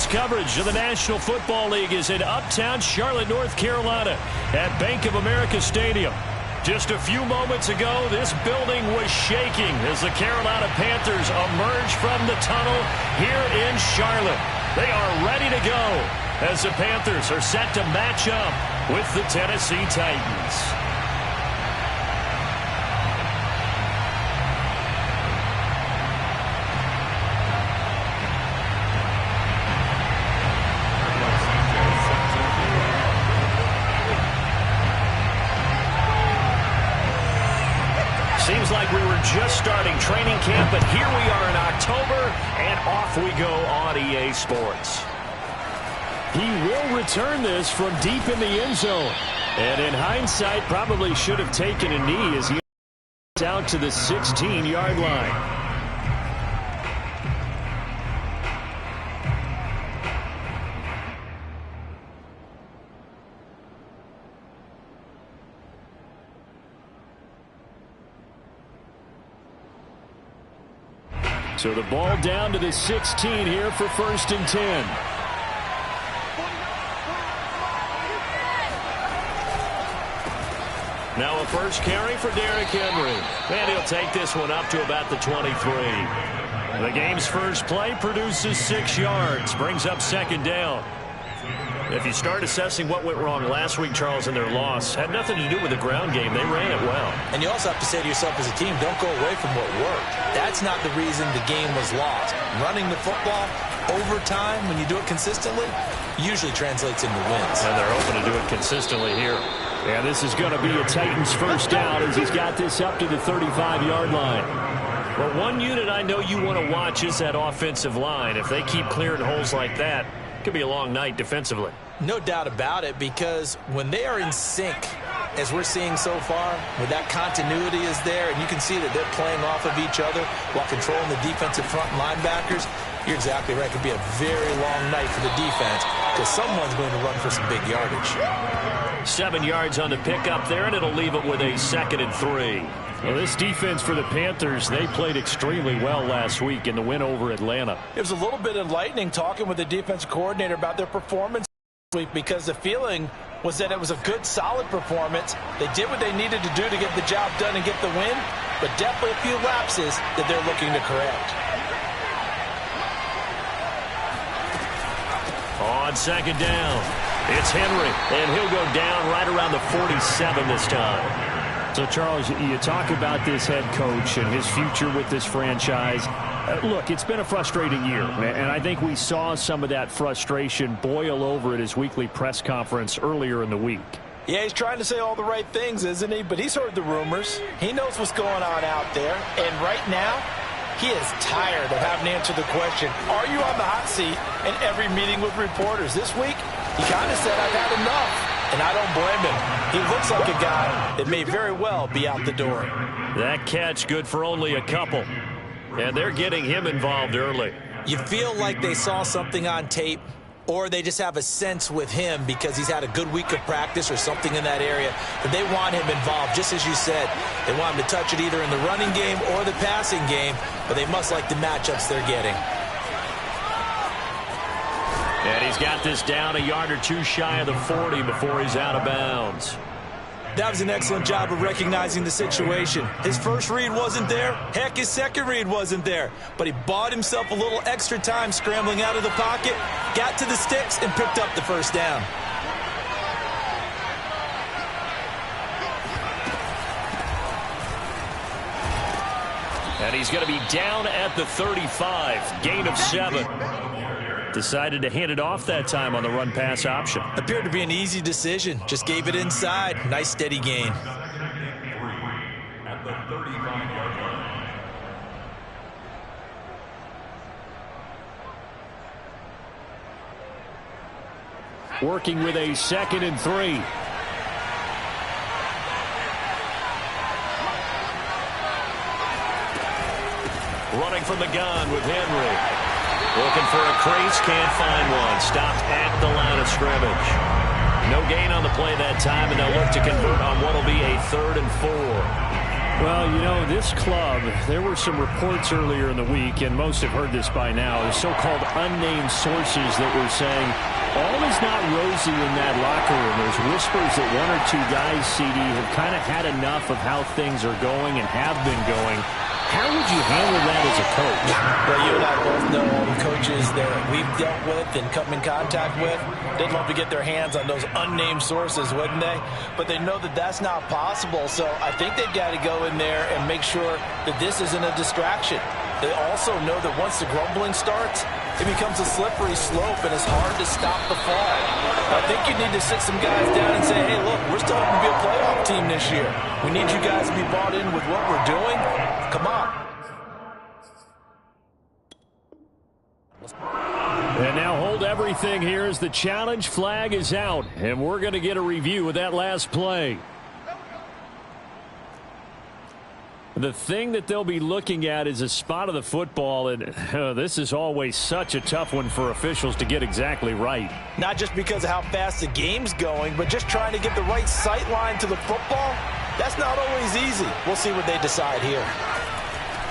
Tonight's coverage of the National Football League is in uptown Charlotte, North Carolina at Bank of America Stadium. Just a few moments ago, this building was shaking as the Carolina Panthers emerged from the tunnel here in Charlotte. They are ready to go as the Panthers are set to match up with the Tennessee Titans. Seems like we were just starting training camp, but here we are in October, and off we go on EA Sports. He will return this from deep in the end zone. And in hindsight, probably should have taken a knee as he gets out to the 16-yard line. So the ball down to the 16 here for 1st and 10. Now a first carry for Derrick Henry. And he'll take this one up to about the 23. The game's first play produces 6 yards, brings up 2nd down. If you start assessing what went wrong last week, Charles, in their loss, had nothing to do with the ground game. They ran it well. And you also have to say to yourself as a team, don't go away from what worked. That's not the reason the game was lost. Running the football over time, when you do it consistently, usually translates into wins. And they're hoping to do it consistently here. Yeah, this is going to be a Titans first down as he's got this up to the 35-yard line. Well, one unit I know you want to watch is that offensive line. If they keep clearing holes like that, it could be a long night defensively. No doubt about it, because when they are in sync, as we're seeing so far, where that continuity is there, and you can see that they're playing off of each other while controlling the defensive front linebackers, you're exactly right. It could be a very long night for the defense because someone's going to run for some big yardage. 7 yards on the pickup there, and it'll leave it with a 2nd and 3. Well, this defense for the Panthers, they played extremely well last week in the win over Atlanta. It was a little bit enlightening talking with the defensive coordinator about their performance this week because the feeling was that it was a good, solid performance. They did what they needed to do to get the job done and get the win, but definitely a few lapses that they're looking to correct. On 2nd down, it's Henry, and he'll go down right around the 47 this time. So, Charles, you talk about this head coach and his future with this franchise. Look, it's been a frustrating year, and I think we saw some of that frustration boil over at his weekly press conference earlier in the week. Yeah, he's trying to say all the right things, isn't he? But he's heard the rumors. He knows what's going on out there. And right now, he is tired of having to answer the question, are you on the hot seat in every meeting with reporters? This week, he kind of said, I've had enough. And I don't blame him. He looks like a guy that may very well be out the door. That catch good for only a couple. And they're getting him involved early. You feel like they saw something on tape, or they just have a sense with him because he's had a good week of practice or something in that area that they want him involved. Just as you said, they want him to touch it either in the running game or the passing game, but they must like the matchups they're getting. And he's got this down a yard or two shy of the 40 before he's out of bounds. That was an excellent job of recognizing the situation. His first read wasn't there. Heck, his second read wasn't there. But he bought himself a little extra time scrambling out of the pocket, got to the sticks, and picked up the first down. And he's going to be down at the 35, gain of 7. Decided to hand it off that time on the run-pass option. Appeared to be an easy decision. Just gave it inside. Nice steady gain. At the 35-yard line. Working with a 2nd and 3. Running from the gun with Henry. Looking for a crease, can't find one. Stopped at the line of scrimmage. No gain on the play that time, and they'll look to convert on what will be a 3rd and 4. Well, you know, this club, there were some reports earlier in the week, and most have heard this by now, the so-called unnamed sources that were saying all is not rosy in that locker room. There's whispers that one or two guys, CD, have kind of had enough of how things are going and have been going. How would you handle that as a coach? Well, you and I both know all the coaches that we've dealt with and come in contact with. They'd love to get their hands on those unnamed sources, wouldn't they? But they know that that's not possible, so I think they've got to go in there and make sure that this isn't a distraction. They also know that once the grumbling starts, it becomes a slippery slope, and it's hard to stop the fall. I think you need to sit some guys down and say, hey, look, we're still going to be a playoff team this year. We need you guys to be bought in with what we're doing. Come on. And now hold everything here as the challenge flag is out, and we're going to get a review of that last play. The thing that they'll be looking at is a spot of the football, and this is always such a tough one for officials to get exactly right. Not just because of how fast the game's going, but just trying to get the right sight line to the football. That's not always easy. We'll see what they decide here.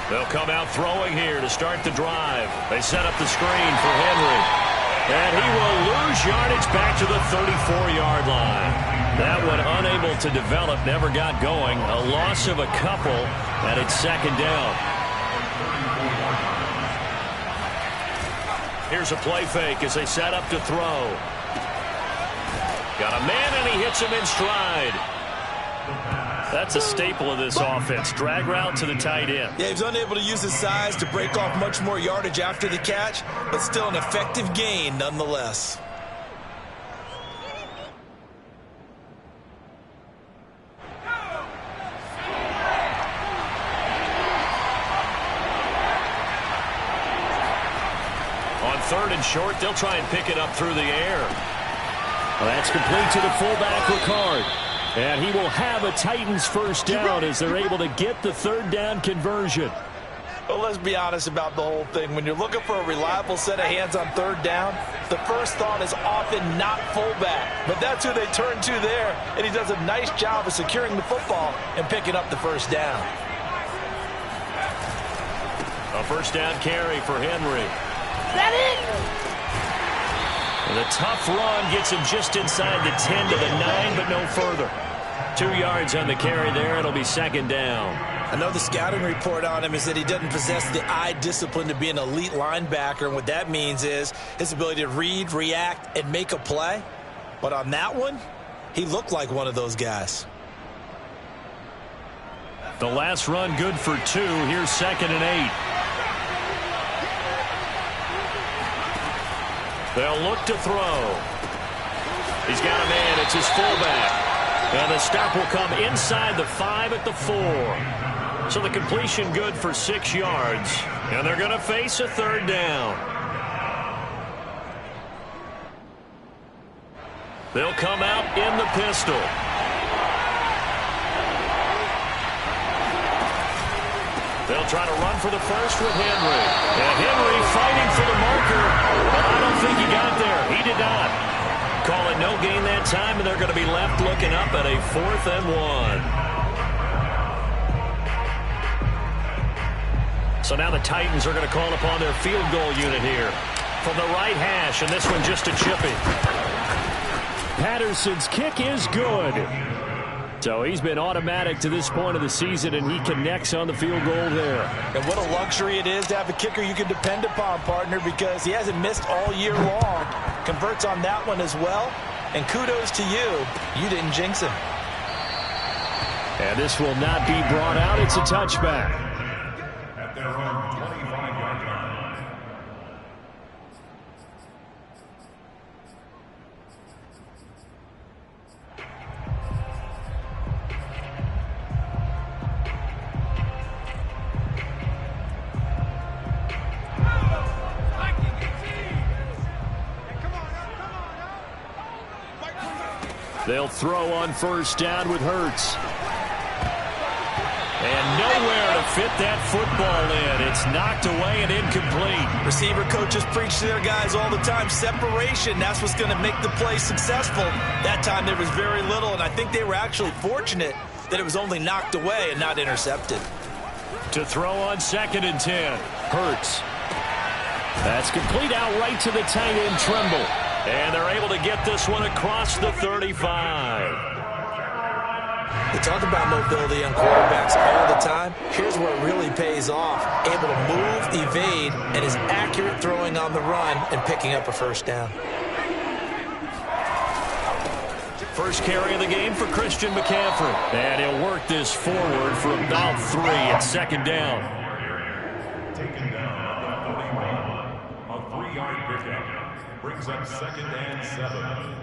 They'll come out throwing here to start the drive. They set up the screen for Henry. And he will lose yardage back to the 34-yard line. That one unable to develop, never got going. A loss of a couple, and it's second down. Here's a play fake as they set up to throw. Got a man, and he hits him in stride. That's a staple of this offense. Drag route to the tight end. Yeah, he's unable to use his size to break off much more yardage after the catch, but still an effective gain nonetheless. On third and short, they'll try and pick it up through the air. Well, that's complete to the fullback, Ricard. And he will have a Titans first down as they're able to get the third down conversion. Well, let's be honest about the whole thing. When you're looking for a reliable set of hands on third down, the first thought is often not fullback. But that's who they turn to there, and he does a nice job of securing the football and picking up the first down. A first down carry for Henry. That it? And a tough run gets him just inside the 10 to the 9, but no further. 2 yards on the carry there. It'll be second down. I know the scouting report on him is that he doesn't possess the eye discipline to be an elite linebacker, and what that means is his ability to read, react, and make a play. But on that one, he looked like one of those guys. The last run good for 2. Here's second and 8. They'll look to throw. He's got a man. It's his fullback. And the stop will come inside the 5 at the 4. So the completion good for 6 yards. And they're going to face a third down. They'll come out in the pistol. They'll try to run for the first with Henry. And Henry fighting for the marker. But I don't think he got there. He did not. Call it no gain that time, and they're going to be left looking up at a 4th and 1. So now the Titans are going to call upon their field goal unit here. From the right hash, and this one just a chippy. Patterson's kick is good. So he's been automatic to this point of the season, and he connects on the field goal there. And what a luxury it is to have a kicker you can depend upon, partner, because he hasn't missed all year long. Converts on that one as well. And kudos to you. You didn't jinx him. And this will not be brought out. It's a touchback. At their own 25-yard line. They'll throw on first down with Hurts. And nowhere to fit that football in. It's knocked away and incomplete. Receiver coaches preach to their guys all the time. Separation, that's what's going to make the play successful. That time there was very little, and I think they were actually fortunate that it was only knocked away and not intercepted. To throw on 2nd and 10. Hurts. That's complete out right to the tight end, Tremble. And they're able to get this one across the 35. We talk about mobility on quarterbacks all the time. Here's where it really pays off. Able to move, evade, and is accurate throwing on the run and picking up a first down. First carry of the game for Christian McCaffrey. And he'll work this forward for about 3 at 2nd down. Taken down at the 41. A 3-yard pickup brings up 2nd and 7.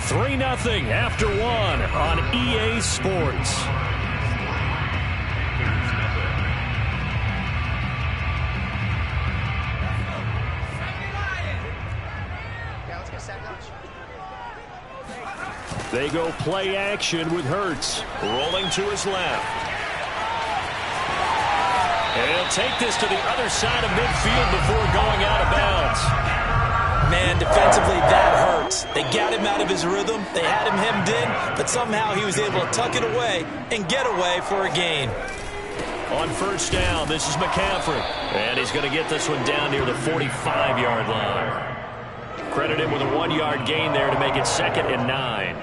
3-0 after 1 on EA Sports. They go play action with Hurts. Rolling to his left. And he'll take this to the other side of midfield before going out of bounds. Man, defensively, that hurts. They got him out of his rhythm. They had him hemmed in, but somehow he was able to tuck it away and get away for a gain. On first down, this is McCaffrey. And he's going to get this one down near the 45-yard line. Credit him with a 1-yard gain there to make it 2nd and 9.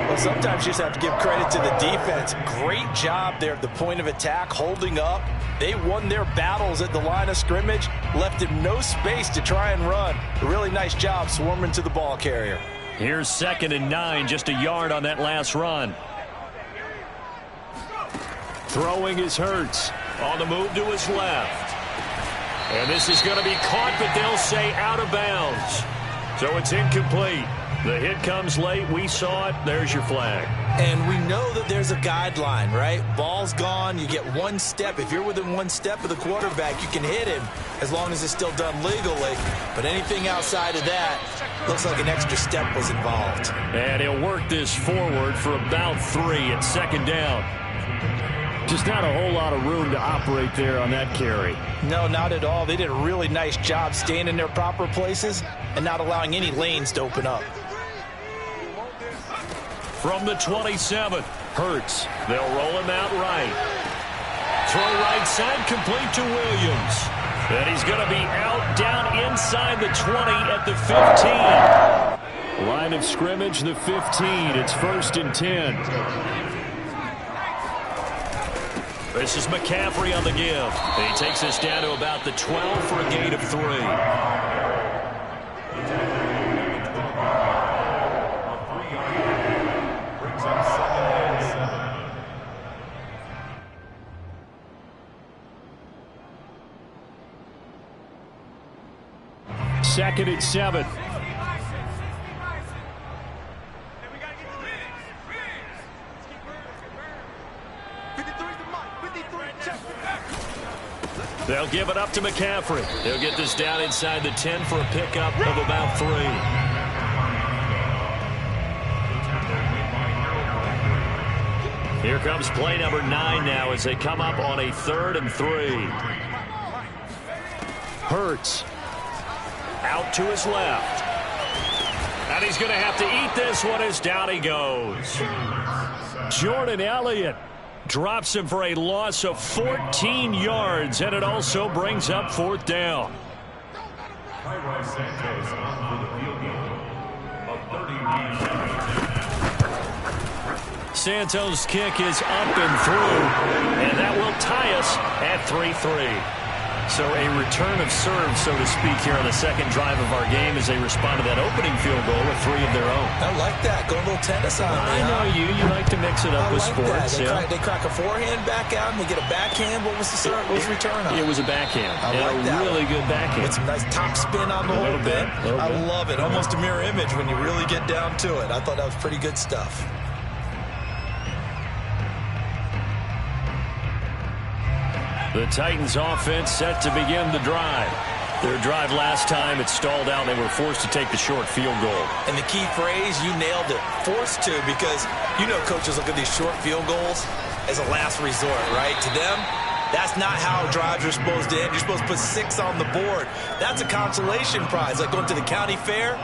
Well, sometimes you just have to give credit to the defense. Great job there at the point of attack, holding up. They won their battles at the line of scrimmage, left him no space to try and run. A really nice job swarming to the ball carrier. Here's 2nd and 9, just a yard on that last run. Throwing is Hurts. On the move to his left. And this is going to be caught, but they'll say out of bounds. So it's incomplete. The hit comes late. We saw it. There's your flag. And we know that there's a guideline, right? Ball's gone. You get 1 step. If you're within 1 step of the quarterback, you can hit him as long as it's still done legally. But anything outside of that looks like an extra step was involved. And he'll work this forward for about 3 at 2nd down. Just not a whole lot of room to operate there on that carry. No, not at all. They did a really nice job staying in their proper places and not allowing any lanes to open up. From the 27, Hurts. They'll roll him out right. Throw right side, complete to Williams. And he's going to be out down inside the 20 at the 15. Line of scrimmage, the 15. It's 1st and 10. This is McCaffrey on the give. He takes us down to about the 12 for a gain of 3. Brings up 2nd and 7. 2nd and 7. They'll give it up to McCaffrey. He'll get this down inside the 10 for a pickup of about 3. Here comes play number 9 now as they come up on a 3rd and 3. Hurts. Out to his left. And he's going to have to eat this one as down he goes. Jordan Elliott drops him for a loss of 14 yards, and it also brings up 4th down. Cairo Santos on for the field goal of 39. Santos' kick is up and through, and that will tie us at 3-3. So a return of serve, so to speak, here on the 2nd drive of our game as they respond to that opening field goal with 3 of their own. I like that. Go a little tennis on me. I know you like to mix it up with sports. They crack a forehand back out and they get a backhand. What was the serve? What was the return on? It was a backhand. I like that. Really good backhand. With some nice top spin on the whole thing. I love it. Almost a mirror image when you really get down to it. I thought that was pretty good stuff. The Titans offense set to begin the drive. Their drive last time, it stalled out. They were forced to take the short field goal. And the key phrase, you nailed it. Forced to, because you know coaches look at these short field goals as a last resort, right? To them, That's not how drives are supposed to end. You're supposed to put 6 on the board. That's a consolation prize, like going to the county fair.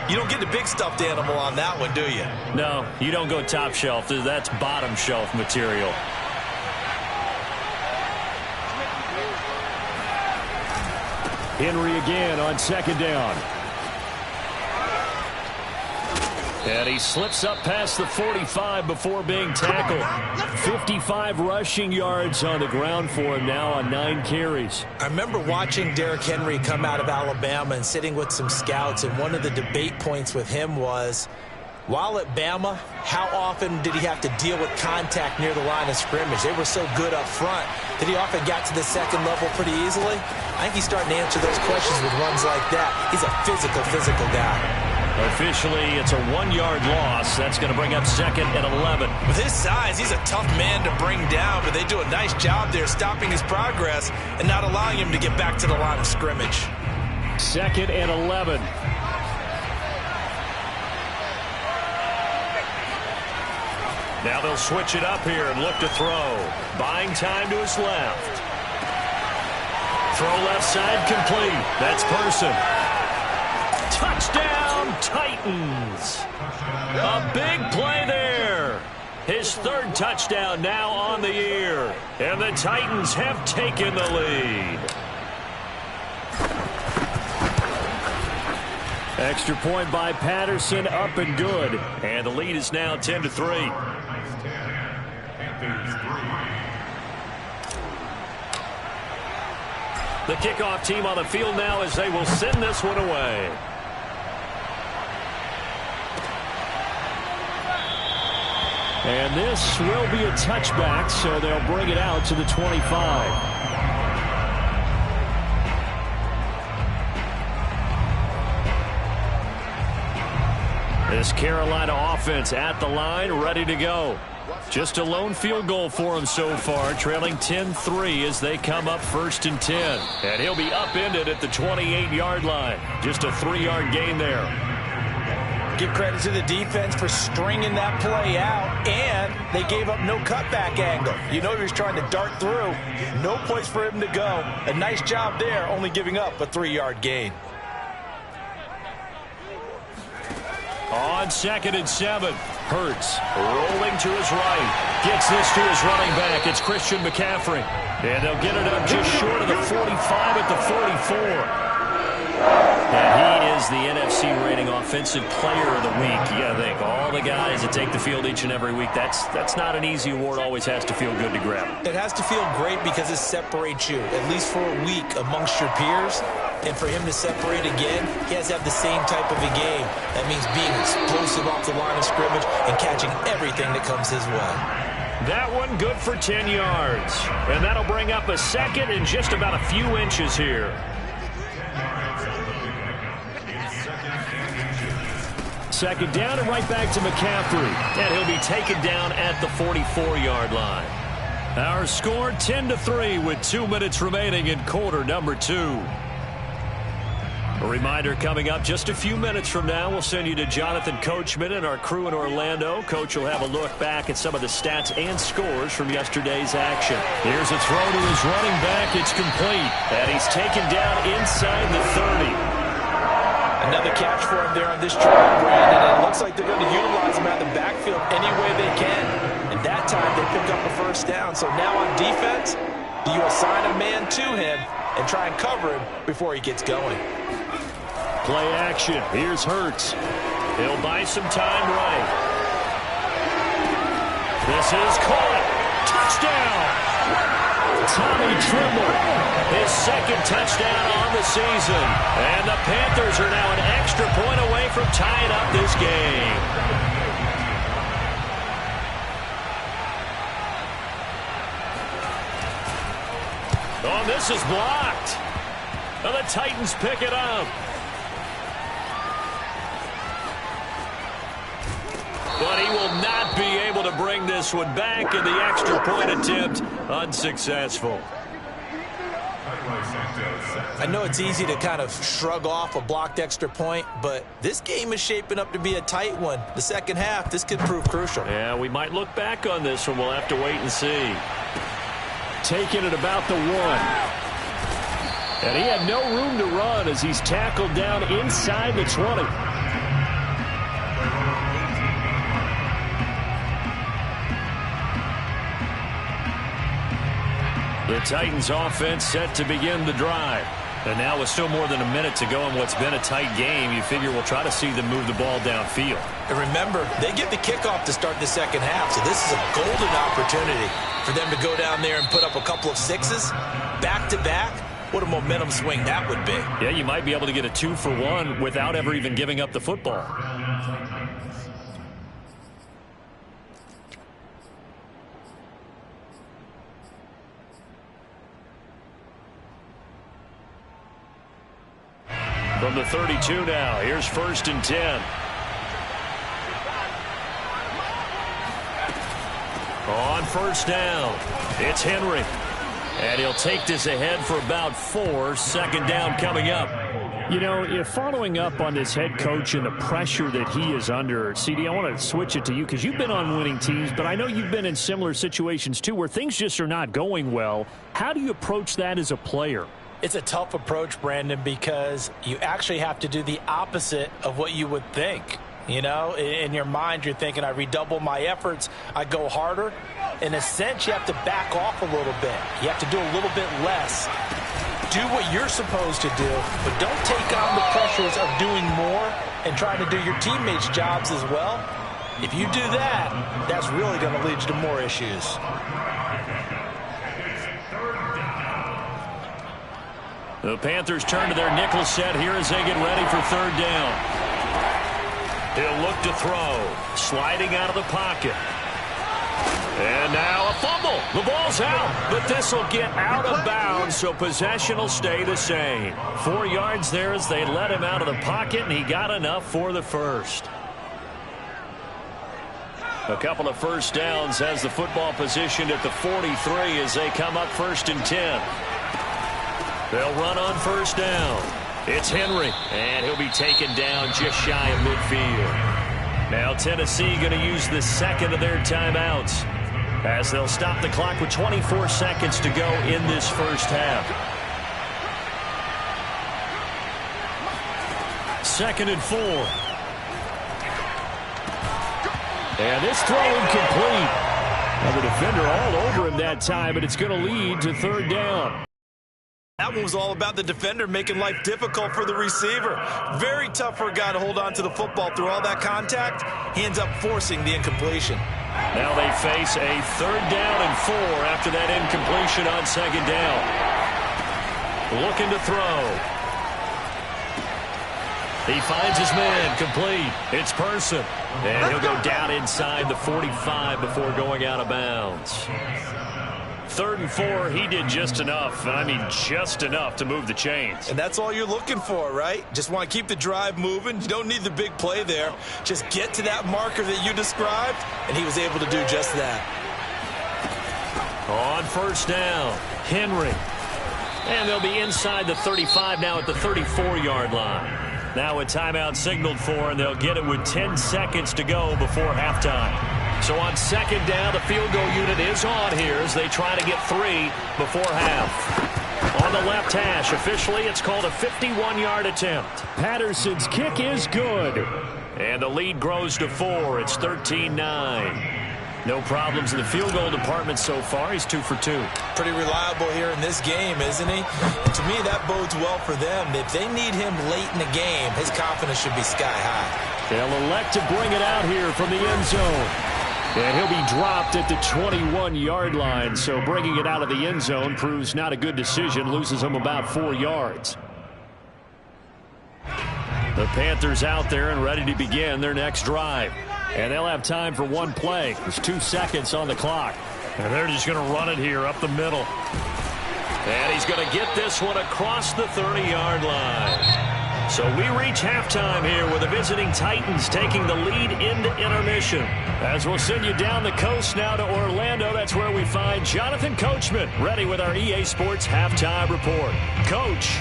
You don't get the big stuffed animal on that one, do you? No, you don't go top shelf. That's bottom shelf material. Henry again on second down. And he slips up past the 45 before being tackled. 55 rushing yards on the ground for him now on 9 carries. I remember watching Derrick Henry come out of Alabama and sitting with some scouts, and one of the debate points with him was, while at Bama, how often did he have to deal with contact near the line of scrimmage? They were so good up front that he often got to the second level pretty easily. I think he's starting to answer those questions with runs like that. He's a physical guy. Officially, it's a 1-yard loss. That's going to bring up 2nd and 11. With his size, he's a tough man to bring down, but they do a nice job there stopping his progress and not allowing him to get back to the line of scrimmage. 2nd and 11. Now they'll switch it up here and look to throw. Buying time to his left. Throw left side complete. That's Person. Touchdown, Titans. A big play there. His 3rd touchdown now on the year. And the Titans have taken the lead. Extra point by Patterson, up and good. And the lead is now 10-3. The kickoff team on the field now as they will send this one away. And this will be a touchback, so they'll bring it out to the 25. This Carolina offense at the line, ready to go. Just a lone field goal for him so far, trailing 10-3 as they come up 1st and 10. And he'll be upended at the 28-yard line. Just a 3-yard gain there. Give credit to the defense for stringing that play out, and they gave up no cutback angle. You know he was trying to dart through. No place for him to go. A nice job there, only giving up a 3-yard gain. On 2nd and 7, Hurts rolling to his right. Gets this to his running back. It's Christian McCaffrey. And they'll get it up just short of the 45 at the 44. And he is the NFC rating offensive player of the week. You got to think, all the guys that take the field each and every week, that's not an easy award. Always has to feel good to grab. It has to feel great because it separates you, at least for a week, amongst your peers. And for him to separate again, he has to have the same type of a game. That means being explosive off the line of scrimmage and catching everything that comes his way. That one good for 10 yards. And that'll bring up a 2nd and just about a few inches here. 2nd down and right back to McCaffrey. And he'll be taken down at the 44-yard line. Our score 10-3 with 2 minutes remaining in quarter number 2. A reminder coming up just a few minutes from now. We'll send you to Jonathan Coachman and our crew in Orlando. Coach will have a look back at some of the stats and scores from yesterday's action. Here's a throw to his running back. It's complete. And he's taken down inside the 30. Another catch for him there on this drive, Brandon. And it looks like they're going to utilize him out of the backfield any way they can. And that time they pick up a 1st down. So now on defense, do you assign a man to him and try and cover him before he gets going? Play action. Here's Hurts. He'll buy some time right. This is caught. Touchdown. Tommy Tremble. His 2nd touchdown on the season. And the Panthers are now an extra point away from tying up this game. Oh, this is blocked. And the Titans pick it up. But he will not be able to bring this one back, and the extra point attempt unsuccessful. I know it's easy to kind of shrug off a blocked extra point, but this game is shaping up to be a tight one. The second half, this could prove crucial. Yeah, we might look back on this one. We'll have to wait and see. taken at about the 1. And he had no room to run as he's tackled down inside the 20. The Titans offense set to begin the drive. And now with still more than a minute to go in what's been a tight game, you figure we'll try to see them move the ball downfield. And remember, they get the kickoff to start the second half, so this is a golden opportunity for them to go down there and put up a couple of sixes back-to-back. What a momentum swing that would be. Yeah, you might be able to get a 2-for-1 without ever even giving up the football. From the 32 now, here's 1st and 10. On 1st down, it's Henry. And he'll take this ahead for about 4. 2nd down coming up. You know, if following up on this head coach and the pressure that he is under, CD, I want to switch it to you because you've been on winning teams, but I know you've been in similar situations too where things just are not going well. How do you approach that as a player? It's a tough approach, Brandon, because you actually have to do the opposite of what you would think. You know, in your mind, you're thinking, I redouble my efforts, I go harder. In a sense, you have to back off a little bit. You have to do a little bit less. Do what you're supposed to do, but don't take on the pressures of doing more and trying to do your teammates' jobs as well. If you do that, that's really going to lead you to more issues. The Panthers turn to their nickel set here as they get ready for 3rd down. He'll look to throw. Sliding out of the pocket. And now a fumble. The ball's out, but this will get out of bounds, so possession will stay the same. 4 yards there as they let him out of the pocket, and he got enough for the first. A couple of 1st downs has the football positioned at the 43 as they come up 1st and 10. They'll run on 1st down. It's Henry, and he'll be taken down just shy of midfield. Now Tennessee going to use the 2nd of their timeouts as they'll stop the clock with 24 seconds to go in this 1st half. 2nd and 4. And this throw incomplete. Now the defender all over him that time, but it's going to lead to 3rd down. That one was all about the defender making life difficult for the receiver. Very tough for a guy to hold on to the football through all that contact. He ends up forcing the incompletion. Now they face a 3rd down and 4 after that incompletion on 2nd down. Looking to throw. He finds his man, complete. It's Person. And he'll go down inside the 45 before going out of bounds. 3rd and 4, he did just enough. I mean, just enough to move the chains. And that's all you're looking for, right? Just want to keep the drive moving. You don't need the big play there. Just get to that marker that you described, and he was able to do just that. On 1st down, Henry. And they'll be inside the 35 now at the 34-yard line. Now a timeout signaled for, and they'll get it with 10 seconds to go before halftime. So on 2nd down, the field goal unit is on here as they try to get 3 before half. On the left hash, officially it's called a 51-yard attempt. Patterson's kick is good. And the lead grows to 4. It's 13-9. No problems in the field goal department so far. He's 2 for 2. Pretty reliable here in this game, isn't he? And to me, that bodes well for them. If they need him late in the game, his confidence should be sky high. They'll elect to bring it out here from the end zone. And he'll be dropped at the 21-yard line, so bringing it out of the end zone proves not a good decision, loses him about 4 yards. The Panthers out there and ready to begin their next drive. And they'll have time for one play. There's 2 seconds on the clock. And they're just going to run it here up the middle. And he's going to get this one across the 30-yard line. So we reach halftime here with the visiting Titans taking the lead into intermission. As we'll send you down the coast now to Orlando, that's where we find Jonathan Coachman ready with our EA Sports Halftime Report. Coach.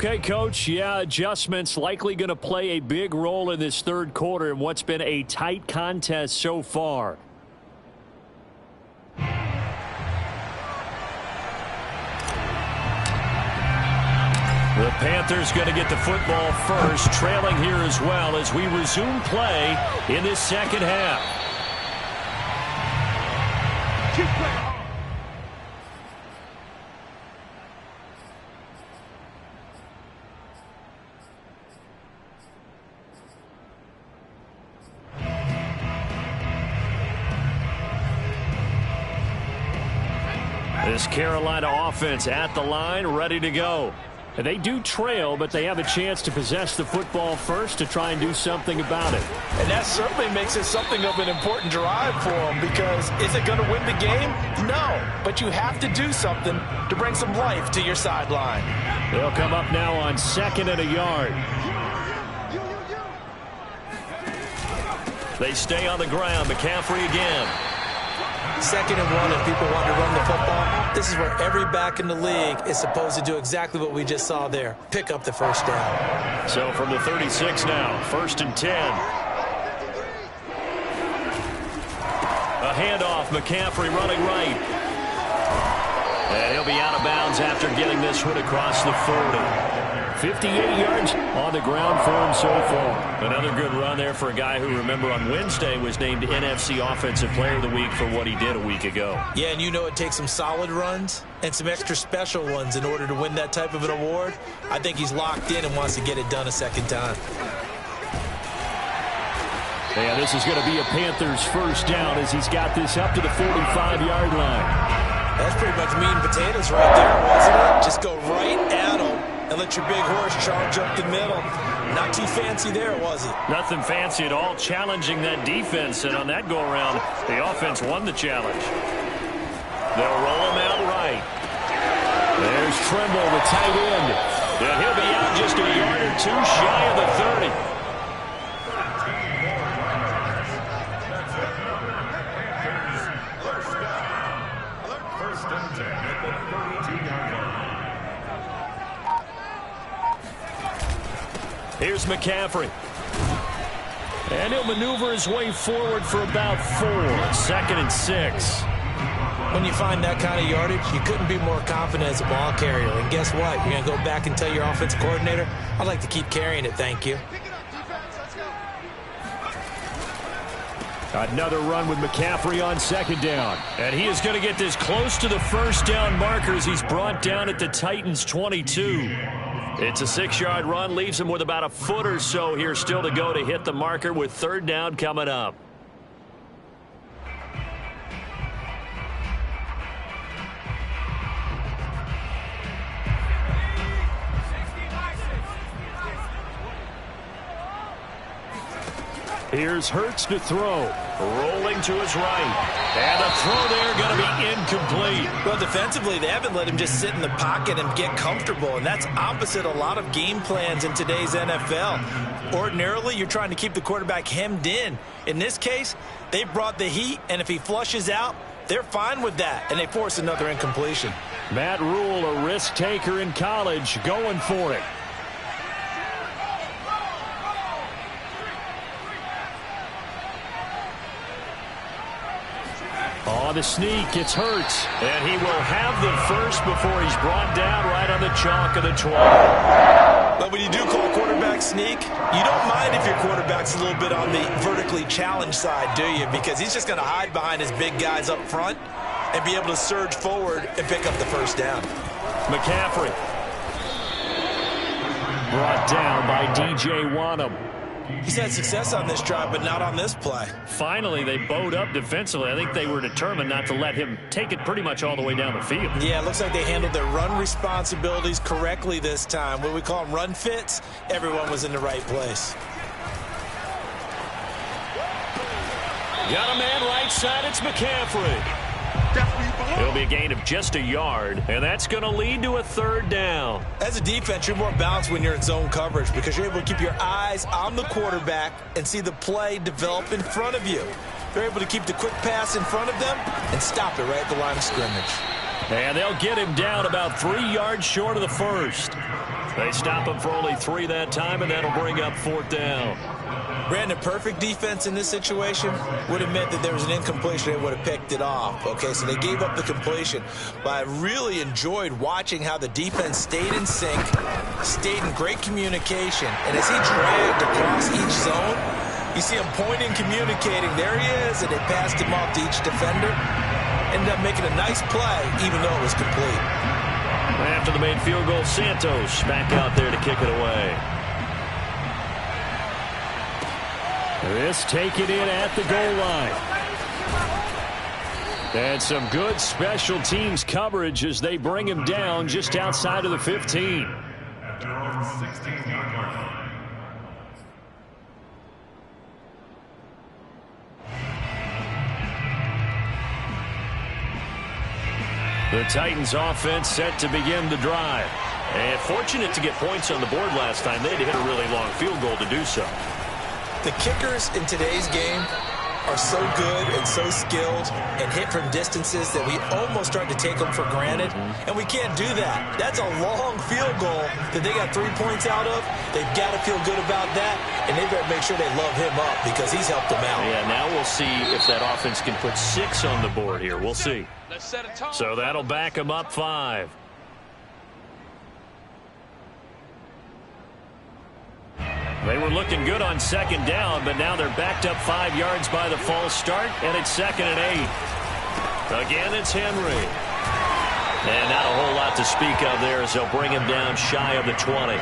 Okay, Coach, yeah, adjustments likely going to play a big role in this third quarter in what's been a tight contest so far. The Panthers going to get the football first, trailing here as well as we resume play in this second half. This Carolina offense at the line, ready to go. They do trail, but they have a chance to possess the football first to try and do something about it. And that certainly makes it something of an important drive for them, because is it going to win the game? No, but you have to do something to bring some life to your sideline. They'll come up now on 2nd and a yard. They stay on the ground. McCaffrey again. 2nd and 1, and people want to run the football. This is where every back in the league is supposed to do exactly what we just saw there. Pick up the first down. So from the 36 now, 1st and 10. A handoff, McCaffrey running right. And he'll be out of bounds after getting this one across the 40. 58 yards on the ground for him so far. Another good run there for a guy who, remember, on Wednesday was named NFC Offensive Player of the Week for what he did a week ago. Yeah, and you know it takes some solid runs and some extra special ones in order to win that type of an award. I think he's locked in and wants to get it done a second time. And this is going to be a Panthers first down as he's got this up to the 45-yard line. That's pretty much meat and potatoes right there, wasn't it? Just go right at him and let your big horse charge up the middle. Not too fancy there, was it? Nothing fancy at all, challenging that defense, and on that go-around, the offense won the challenge. They'll roll him out right. There's Trimble, the tight end. And he'll be out just a yard or two shy of the 30. Here's McCaffrey. And he'll maneuver his way forward for about 4. 2nd and 6. When you find that kind of yardage, you couldn't be more confident as a ball carrier. And guess what? You're going to go back and tell your offensive coordinator, I'd like to keep carrying it, thank you. Another run with McCaffrey on 2nd down. And he is going to get this close to the first down markers. He's brought down at the Titans' 22. It's a 6-yard run, leaves him with about a foot or so here still to go to hit the marker with 3rd down coming up. Here's Hurts to throw. Rolling to his right. And the throw there going to be incomplete. Well, defensively, they haven't let him just sit in the pocket and get comfortable, and that's opposite a lot of game plans in today's NFL. Ordinarily, you're trying to keep the quarterback hemmed in. In this case, they brought the heat, and if he flushes out, they're fine with that, and they force another incompletion. Matt Rule, a risk taker in college, going for it. On the sneak, it's Hurts. And he will have the first before he's brought down right on the chalk of the 12. But when you do call quarterback sneak, you don't mind if your quarterback's a little bit on the vertically challenged side, do you? Because he's just going to hide behind his big guys up front and be able to surge forward and pick up the first down. McCaffrey. Brought down by DJ Wanham. He's had success on this drive, but not on this play. Finally, they bowed up defensively. I think they were determined not to let him take it pretty much all the way down the field. Yeah, it looks like they handled their run responsibilities correctly this time. What we call them run fits, everyone was in the right place. Got a man right side, it's McCaffrey. It'll be a gain of just a yard, and that's going to lead to a 3rd down. As a defense, you're more balanced when you're in zone coverage because you're able to keep your eyes on the quarterback and see the play develop in front of you. They're able to keep the quick pass in front of them and stop it right at the line of scrimmage. And they'll get him down about 3 yards short of the first. They stop him for only 3 that time, and that'll bring up 4th down. Brandon, perfect defense in this situation would have meant that there was an incompletion. They would have picked it off. Okay, so they gave up the completion. But I really enjoyed watching how the defense stayed in sync, stayed in great communication. And as he dragged across each zone, you see him pointing, communicating. There he is, and they passed him off to each defender. Ended up making a nice play, even though it was complete. After the main field goal, Santos back out there to kick it away. This taken in at the goal line. And some good special teams coverage as they bring him down just outside of the 15. At their own 16-yard line. The Titans offense set to begin the drive. And fortunate to get points on the board last time. They had to hit a really long field goal to do so. The kickers in today's game are so good and so skilled and hit from distances that we almost start to take them for granted. And we can't do that. That's a long field goal that they got 3 points out of. They've got to feel good about that, and they better make sure they love him up because he's helped them out. Yeah, now we'll see if that offense can put 6 on the board here. We'll see. So that'll back them up 5. They were looking good on 2nd down, but now they're backed up 5 yards by the false start, and it's 2nd and 8. Again, it's Henry. And not a whole lot to speak of there as they'll bring him down shy of the 20.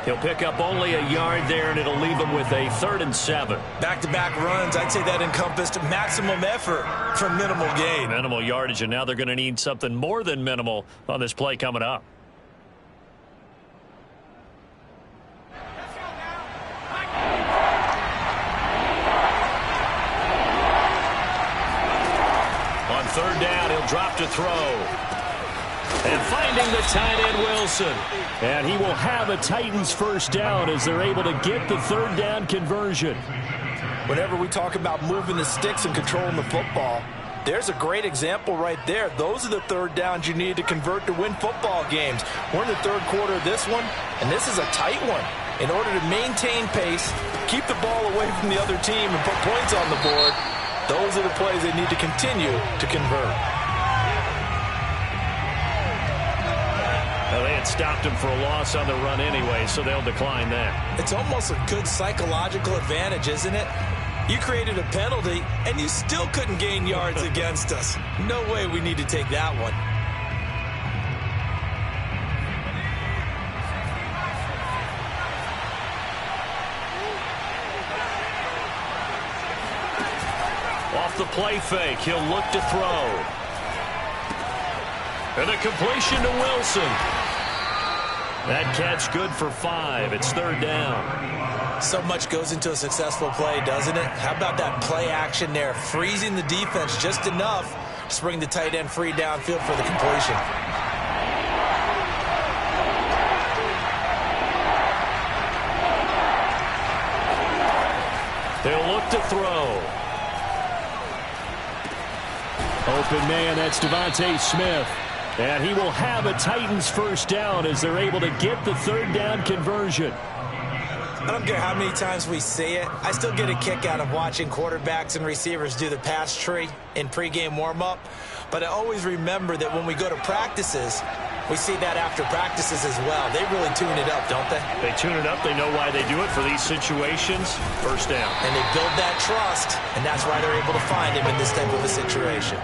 He'll pick up only a yard there, and it'll leave him with a 3rd and 7. Back-to-back runs, I'd say that encompassed maximum effort for minimal gain. Minimal yardage, and now they're going to need something more than minimal on this play coming up. On 3rd down, he'll drop to throw. And finding the tight end, Wilson. And he will have a Titans 1st down as they're able to get the 3rd down conversion. Whenever we talk about moving the sticks and controlling the football, there's a great example right there. Those are the 3rd downs you need to convert to win football games. We're in the 3rd quarter of this one, and this is a tight one. In order to maintain pace, keep the ball away from the other team, and put points on the board, those are the plays they need to continue to convert. Well, they had stopped him for a loss on the run anyway, so they'll decline that. It's almost a good psychological advantage, isn't it? You created a penalty, and you still couldn't gain yards against us. No way we need to take that one. Off the play fake, he'll look to throw. And a completion to Wilson. That catch good for 5. It's 3rd down. So much goes into a successful play, doesn't it? How about that play action there? Freezing the defense just enough to bring the tight end free downfield for the completion. They'll look to throw. Open man, that's Devontae Smith. And he will have a Titans 1st down as they're able to get the 3rd down conversion. I don't care how many times we see it. I still get a kick out of watching quarterbacks and receivers do the pass tree in pregame warm-up. But I always remember that when we go to practices, we see that after practices as well. They really tune it up, don't they? They tune it up. They know why they do it for these situations. 1st down. And they build that trust, and that's why they're able to find him in this type of a situation.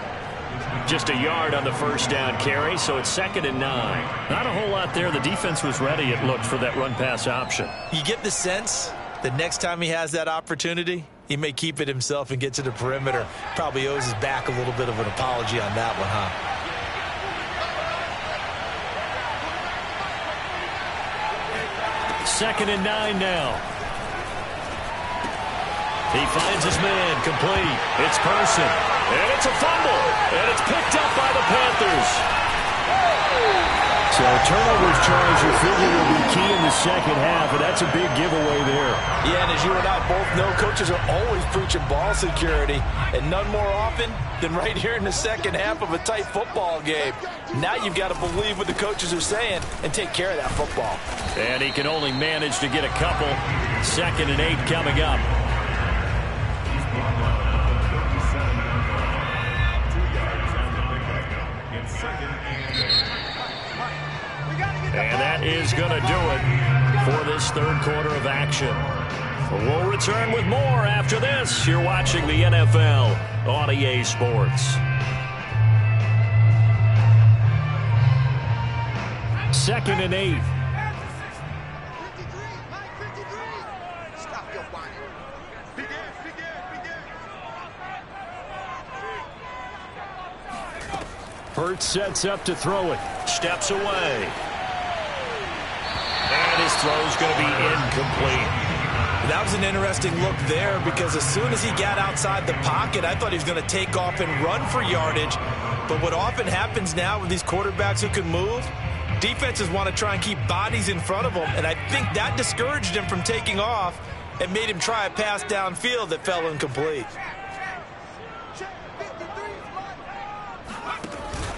Just a yard on the 1st down carry, so it's 2nd and 9. Not a whole lot there. The defense was ready, it looked, for that run-pass option. You get the sense that next time he has that opportunity, he may keep it himself and get to the perimeter. Probably owes his back a little bit of an apology on that one, huh? Second and 9 now. He finds his man, complete. It's Person. And it's a fumble. And it's picked up by the Panthers. So turnovers, Charles, you figure will be key in the second half, and that's a big giveaway there. Yeah, and as you and I both know, coaches are always preaching ball security, and none more often than right here in the second half of a tight football game. Now you've got to believe what the coaches are saying and take care of that football. And he can only manage to get a couple. 2nd and 8 coming up. And that is going to do it for this third quarter of action. We'll return with more after this. You're watching the NFL on EA Sports. 2nd and 8. Hurts sets up to throw it. Steps away. And his throw's going to be incomplete. That was an interesting look there because as soon as he got outside the pocket, I thought he was going to take off and run for yardage. But what often happens now with these quarterbacks who can move, defenses want to try and keep bodies in front of them. And I think that discouraged him from taking off and made him try a pass downfield that fell incomplete.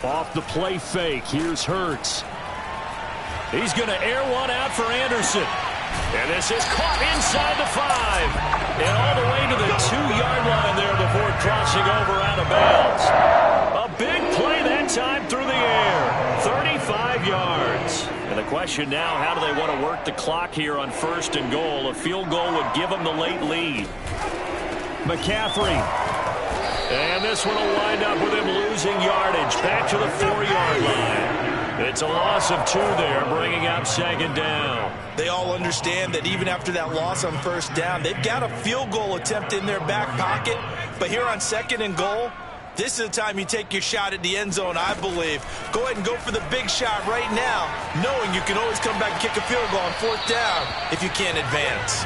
Off the play fake. Here's Hurts. He's going to air one out for Anderson. And this is caught inside the 5. And all the way to the 2-yard line there before crossing over out of bounds. A big play that time through the air. 35 yards. And the question now, how do they want to work the clock here on 1st and goal? A field goal would give them the late lead. McCaffrey. And this one will wind up with him losing yardage back to the 4-yard line. It's a loss of 2 there, bringing up 2nd down. They all understand that even after that loss on 1st down, they've got a field goal attempt in their back pocket. But here on 2nd and goal, this is the time you take your shot at the end zone, I believe. Go ahead and go for the big shot right now, knowing you can always come back and kick a field goal on 4th down if you can't advance.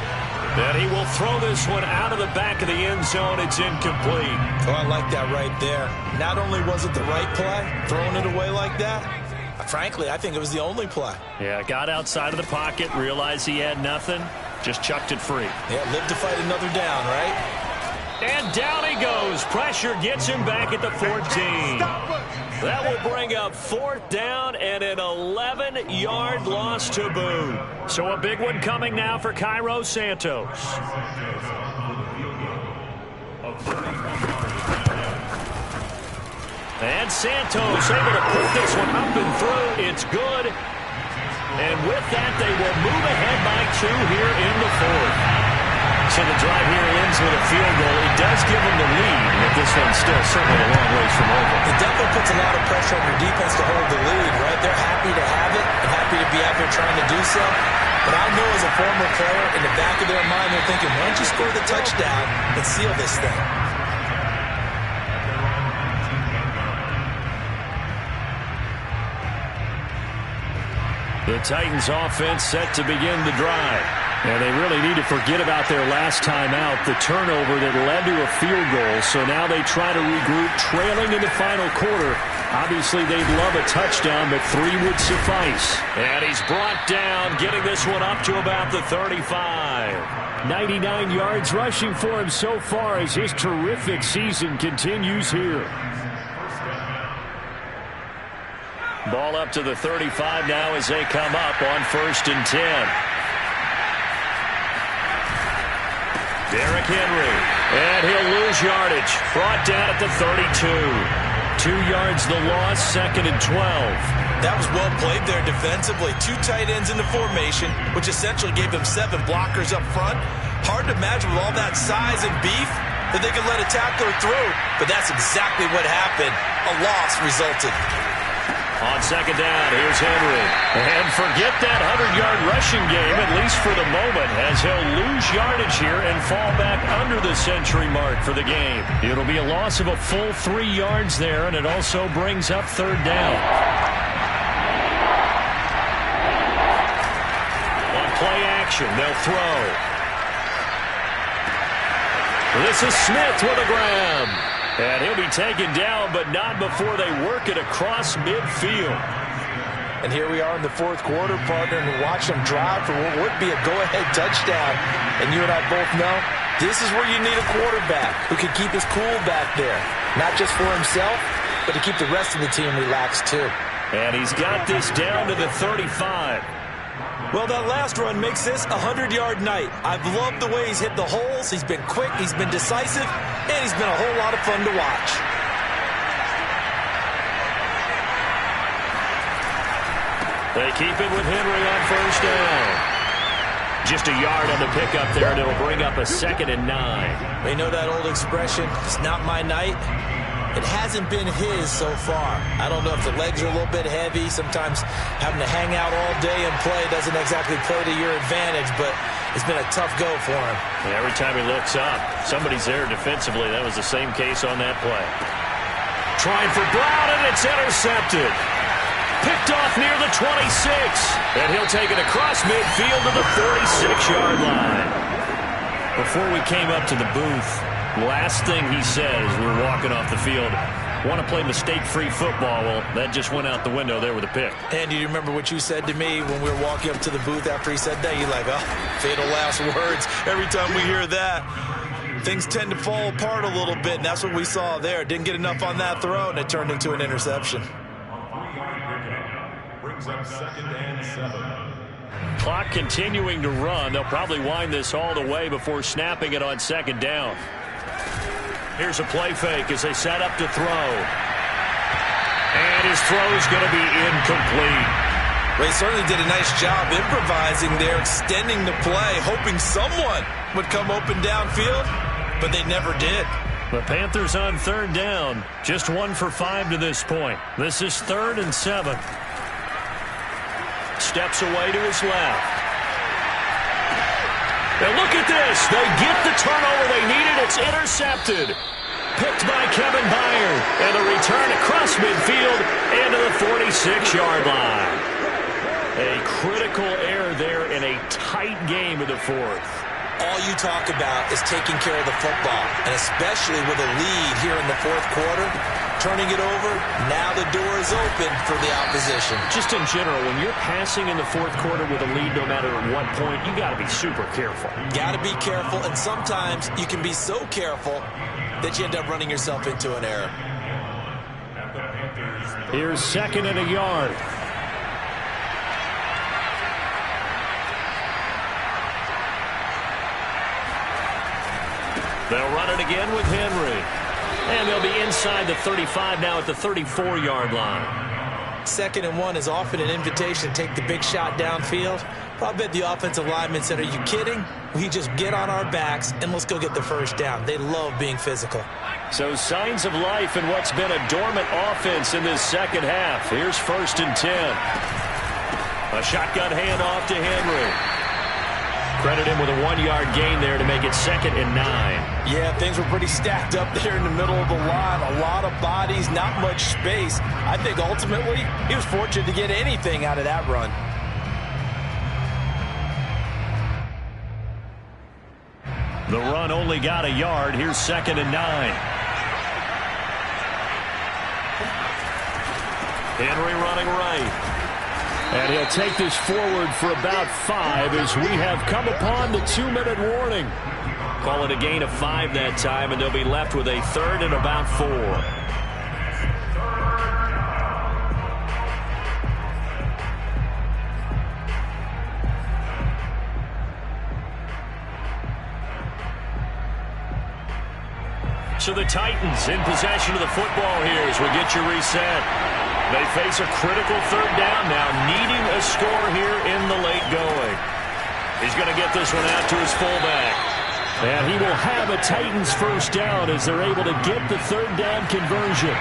And he will throw this one out of the back of the end zone. It's incomplete. Oh, I like that right there. Not only was it the right play, throwing it away like that, frankly, I think it was the only play. Yeah, got outside of the pocket, realized he had nothing, just chucked it free. Yeah, live to fight another down, right? And down he goes. Pressure gets him back at the 14. That will bring up 4th down and an 11-yard loss to boot. So a big one coming now for Cairo Santos. And Santos able to put this one up and through. It's good. And with that, they will move ahead by 2 here in the 4th. So the drive here ends with a field goal. It does give them the lead, but this one's still certainly a long ways from over. It definitely puts a lot of pressure on your defense to hold the lead, right? They're happy to have it and happy to be out there trying to do so. But I know as a former player, in the back of their mind, they're thinking, why don't you score the touchdown and seal this thing? The Titans offense set to begin the drive. And they really need to forget about their last time out, the turnover that led to a field goal. So now they try to regroup, trailing in the final quarter. Obviously, they'd love a touchdown, but 3 would suffice. And he's brought down, getting this one up to about the 35. 99 yards rushing for him so far as his terrific season continues here. Ball up to the 35 now as they come up on 1st and 10. Derrick Henry, and he'll lose yardage. Brought down at the 32. 2 yards the loss, 2nd and 12. That was well played there defensively. 2 tight ends in the formation, which essentially gave them 7 blockers up front. Hard to imagine with all that size and beef that they could let a tackler through, but that's exactly what happened. A loss resulted. On 2nd down, here's Henry. And forget that 100-yard rushing game, at least for the moment, as he'll lose yardage here and fall back under the century mark for the game. It'll be a loss of a full 3 yards there, and it also brings up 3rd down. On play action, they'll throw. This is Smith with a grab. And he'll be taken down, but not before they work it across midfield. And here we are in the fourth quarter, partner, and watch them drive for what would be a go-ahead touchdown. And you and I both know this is where you need a quarterback who can keep his cool back there. Not just for himself, but to keep the rest of the team relaxed too. And he's got this down to the 35. Well, that last run makes this a 100-yard night. I've loved the way he's hit the holes. He's been quick, he's been decisive, and he's been a whole lot of fun to watch. They keep it with Henry on first down. Just a yard on the pickup there, and it'll bring up a 2nd and 9. They know that old expression, it's not my night. It hasn't been his so far. I don't know if the legs are a little bit heavy. Sometimes having to hang out all day and play doesn't exactly play to your advantage, but it's been a tough go for him. And every time he looks up, somebody's there defensively. That was the same case on that play. Trying for Brown, and it's intercepted. Picked off near the 26. And he'll take it across midfield to the 46-yard line. Before we came up to the booth, last thing he said as we were walking off the field, want to play mistake-free football. Well, that just went out the window there with a pick. And do you remember what you said to me when we were walking up to the booth after he said that? You're like, oh, fatal last words. Every time we hear that, things tend to fall apart a little bit, and that's what we saw there. Didn't get enough on that throw, and it turned into an interception. Brings up 2nd and 7. Clock continuing to run. They'll probably wind this all the way before snapping it on 2nd down. Here's a play fake as they set up to throw. And his throw's going to be incomplete. Well, he certainly did a nice job improvising there, extending the play, hoping someone would come open downfield, but they never did. The Panthers on 3rd down. Just 1 for 5 to this point. This is 3rd and 7. Steps away to his left. And look at this. They get the turnover they needed. It's intercepted. Picked by Kevin Byard. And the return across midfield and to the 46-yard line. A critical error there in a tight game of the fourth. All you talk about is taking care of the football, and especially with a lead here in the fourth quarter, turning it over, now the door is open for the opposition. Just in general, when you're passing in the fourth quarter with a lead, no matter at what point, you got to be super careful. Got to be careful, and sometimes you can be so careful that you end up running yourself into an error. Here's 2nd and a yard. They'll run it again with Henry. And they'll be inside the 35 now at the 34-yard line. 2nd and 1 is often an invitation to take the big shot downfield. I bet the offensive lineman said, are you kidding? We just get on our backs and let's go get the first down. They love being physical. So signs of life in what's been a dormant offense in this second half. Here's 1st and 10. A shotgun handoff to Henry. Credit him with a 1-yard gain there to make it 2nd and 9. Yeah, things were pretty stacked up there in the middle of the line. A lot of bodies, not much space. I think ultimately he was fortunate to get anything out of that run. The run only got a yard. Here's 2nd and 9. Henry running right. And he'll take this forward for about 5 as we have come upon the 2-minute warning. Call it a gain of 5 that time, and they'll be left with a 3rd and about 4. So the Titans in possession of the football here as we get you reset. They face a critical 3rd down now, needing a score here in the late going. He's going to get this one out to his fullback. And he will have a Titans first down as they're able to get the 3rd down conversion.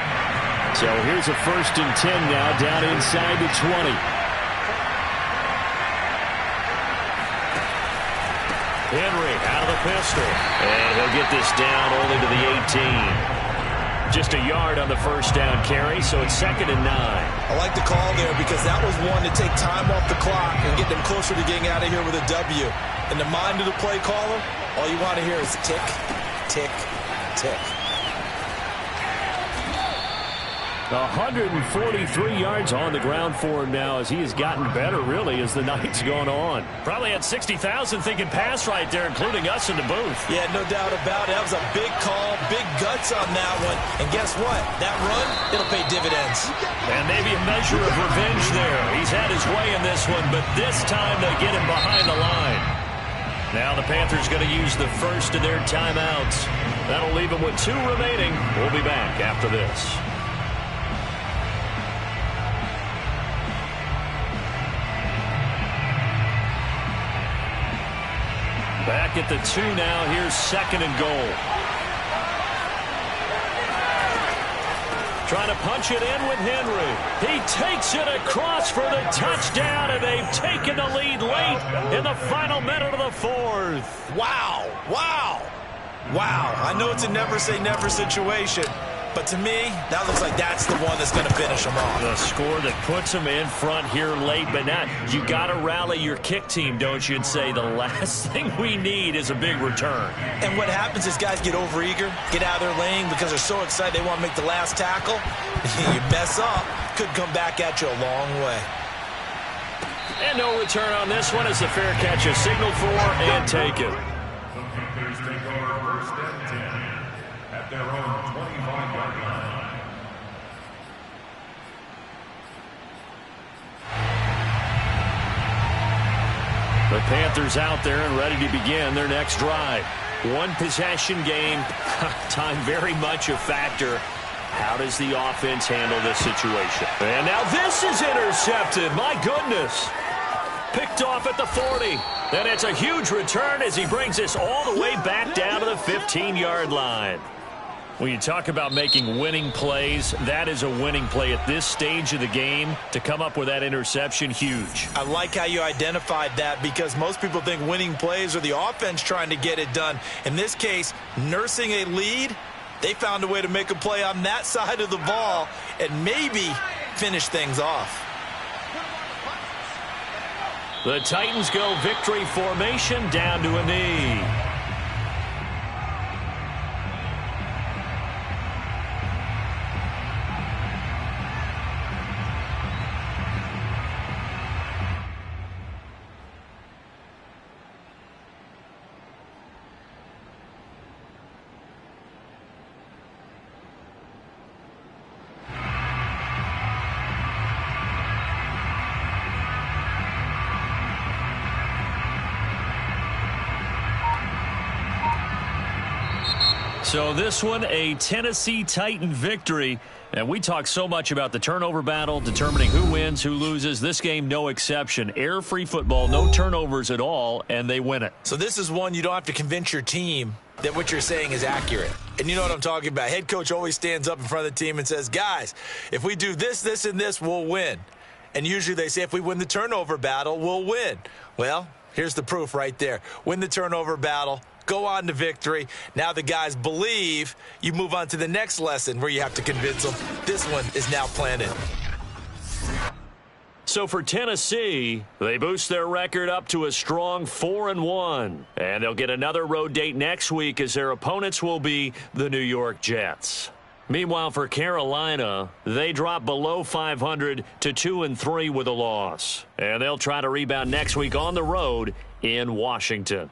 So here's a 1st and 10 now down inside the 20. Henry out of the pistol. And he'll get this down only to the 18. Just a yard on the first down carry, so it's 2nd and 9. I like the call there because that was one to take time off the clock and get them closer to getting out of here with a W. In the mind of the play caller, all you want to hear is tick, tick, tick. 143 yards on the ground for him now as he has gotten better, really, as the night's gone on. Probably had 60,000 thinking pass right there, including us in the booth. Yeah, no doubt about it. That was a big call, big guts on that one. And guess what? That run, it'll pay dividends. And maybe a measure of revenge there. He's had his way in this one, but this time they get him behind the line. Now the Panthers going to use the first of their timeouts. That'll leave them with 2 remaining. We'll be back after this. Back at the 2 now. Here's 2nd and goal. Trying to punch it in with Henry. He takes it across for the touchdown, and they've taken the lead late in the final minute of the 4th. Wow. Wow. Wow. I know it's a never say never situation, but to me, that looks like that's the one that's going to finish them off. The score that puts them in front here late, but now you got to rally your kick team, don't you, and say the last thing we need is a big return. And what happens is guys get overeager, get out of their lane because they're so excited they want to make the last tackle. You mess up, could come back at you a long way. And no return on this one as the fair catch is signaled for and taken. The Panthers take over 1st and 10 at their own 25-yard line. The Panthers out there and ready to begin their next drive. 1 possession game. Time very much a factor. How does the offense handle this situation? And now this is intercepted. My goodness. Picked off at the 40. And it's a huge return as he brings this all the way back down to the 15-yard line. When you talk about making winning plays, that is a winning play at this stage of the game. To come up with that interception, huge. I like how you identified that because most people think winning plays are the offense trying to get it done. In this case, nursing a lead, they found a way to make a play on that side of the ball and maybe finish things off. The Titans go victory formation down to a knee. So this one, a Tennessee Titan victory. And we talk so much about the turnover battle, determining who wins, who loses. This game, no exception. Air-free football, no turnovers at all, and they win it. So this is one you don't have to convince your team that what you're saying is accurate. And you know what I'm talking about. Head coach always stands up in front of the team and says, guys, if we do this, this, and this, we'll win. And usually they say if we win the turnover battle, we'll win. Well, here's the proof right there. Win the turnover battle. Go on to victory. Now the guys believe. You move on to the next lesson where you have to convince them. This one is now planted. So for Tennessee, they boost their record up to a strong 4-1. And they'll get another road date next week as their opponents will be the New York Jets. Meanwhile, for Carolina, they drop below 500 to 2-3 with a loss. And they'll try to rebound next week on the road in Washington.